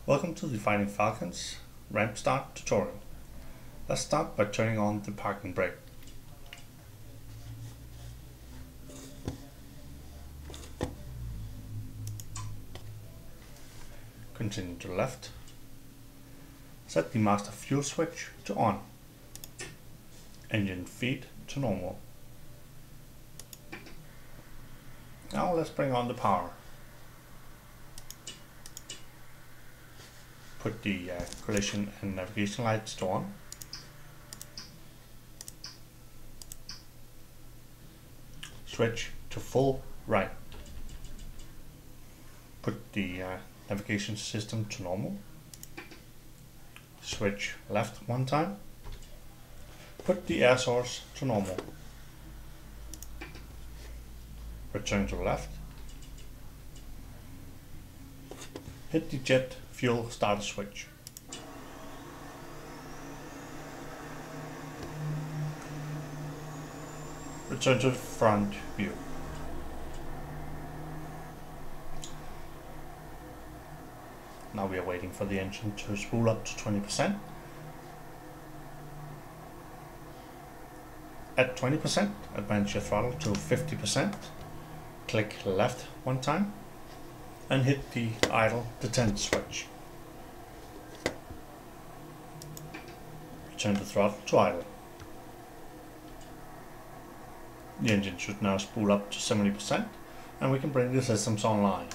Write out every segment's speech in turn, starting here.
Welcome to the Fighting Falcons ramp start tutorial. Let's start by turning on the parking brake. Continue to the left. Set the master fuel switch to on. Engine feed to normal. Now let's bring on the power. Put the collision and navigation lights to on. Switch to full right. Put the navigation system to normal. Switch left one time. Put the air source to normal. Return to left. Hit the jet fuel starter switch. Return to the front view. Now we are waiting for the engine to spool up to 20%. At 20%, advance your throttle to 50%. Click left one time and hit the idle detent switch. Return the throttle to idle. The engine should now spool up to 70% and we can bring the systems online.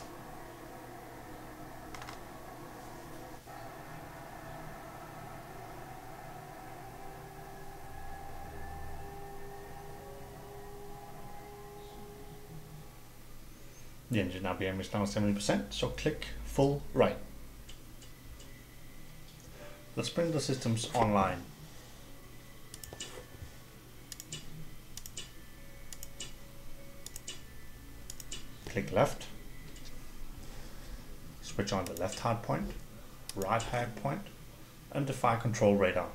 The engine RPM is now 70%, so click full right. Let's bring the systems online. Click left. Switch on the left hard point, right hard point, and the fire control radar.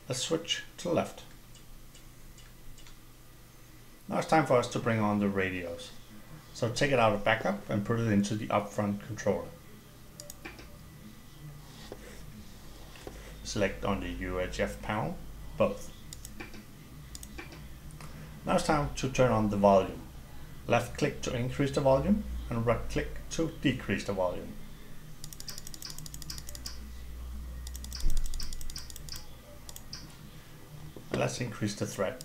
Let's switch to the left. Now it's time for us to bring on the radios. So take it out of backup and put it into the upfront controller. Select on the UHF panel, both. Now it's time to turn on the volume. Left click to increase the volume and right click to decrease the volume. And let's increase the thread.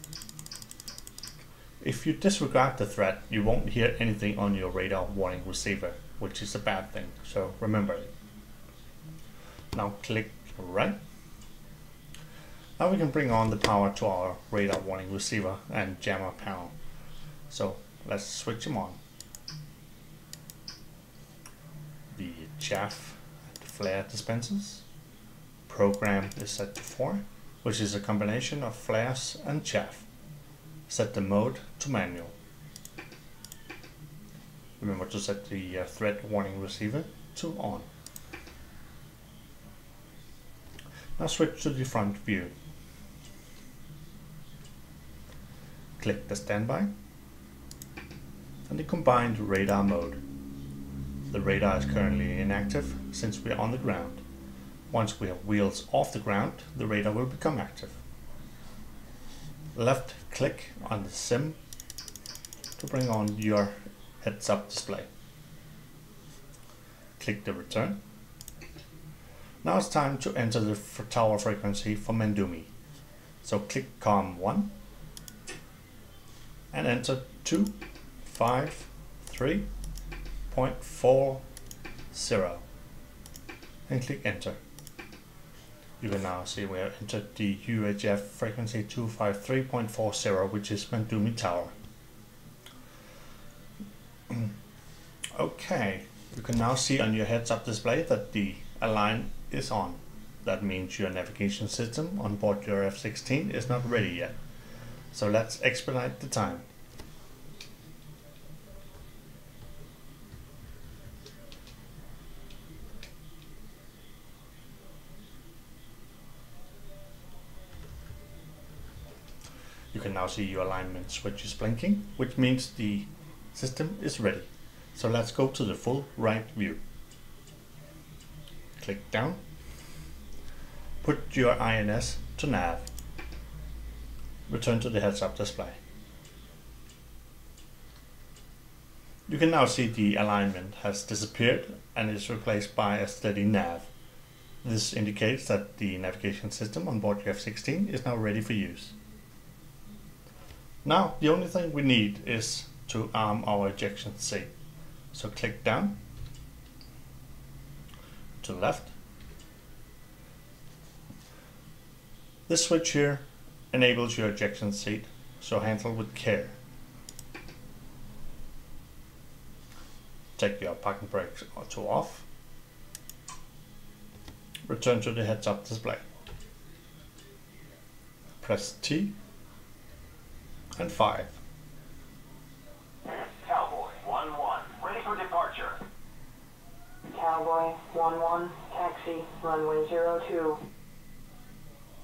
If you disregard the thread, you won't hear anything on your radar warning receiver, which is a bad thing, so remember it. Now click right. Now we can bring on the power to our radar warning receiver and jammer panel. So let's switch them on. The chaff and flare dispensers. Program is set to 4, which is a combination of flares and chaff. Set the mode to manual. Remember to set the thread warning receiver to on. Now switch to the front view. Click the standby and the combined radar mode. The radar is currently inactive since we are on the ground. Once we have wheels off the ground, the radar will become active. Left click on the sim to bring on your heads-up display. Click the return. Now it's time to enter the tower frequency for Mandumi. So click COM1 and enter 253.40 and click enter. You can now see we have entered the UHF frequency 253.40, which is Mandumi Tower. Okay, you can now see on your heads-up display that the align is on. That means your navigation system on board your F-16 is not ready yet. So let's expedite the time. You can now see your alignment switch is blinking, which means the system is ready. So let's go to the full right view. Click down. Put your INS to nav. Return to the heads-up display. You can now see the alignment has disappeared and is replaced by a steady nav. This indicates that the navigation system on board your F-16 is now ready for use. Now the only thing we need is to arm our ejection seat. So click down to the left. This switch here enables your ejection seat, so handle with care. Take your parking brakes to off. Return to the heads-up display. Press T and 5. Cowboy 1-1, ready for departure. Cowboy 1-1, taxi, runway 02.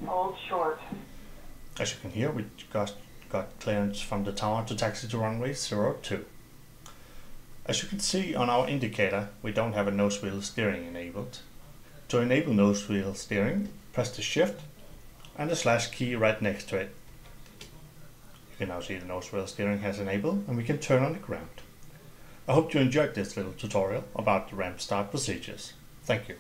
Hold short. As you can hear, we got clearance from the tower to taxi to runway 02. As you can see on our indicator, we don't have a nose wheel steering enabled. To enable nose wheel steering, press the Shift and the / key right next to it. You can now see the nose wheel steering has enabled and we can turn on the ground. I hope you enjoyed this little tutorial about the ramp start procedures. Thank you.